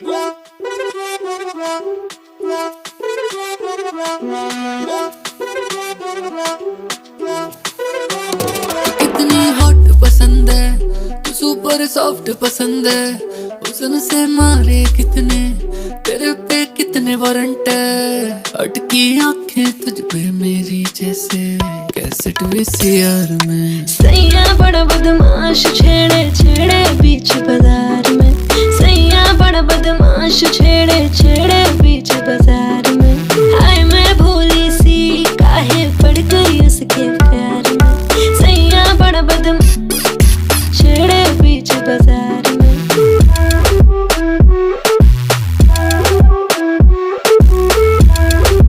कितनी हॉट पसंद है तू, सुपर सॉफ्ट पसंद है, हुस्न से मारे कितने, तेरे पे कितने वारंट है। अटकी आंखें तुझ पे मेरी जैसे कैसेट वीसीआर में। सैया बड़ा बदमाश छेड़े छेड़े बीच बाजार में, सैया बड़ा बदमाश छेड़े छेड़े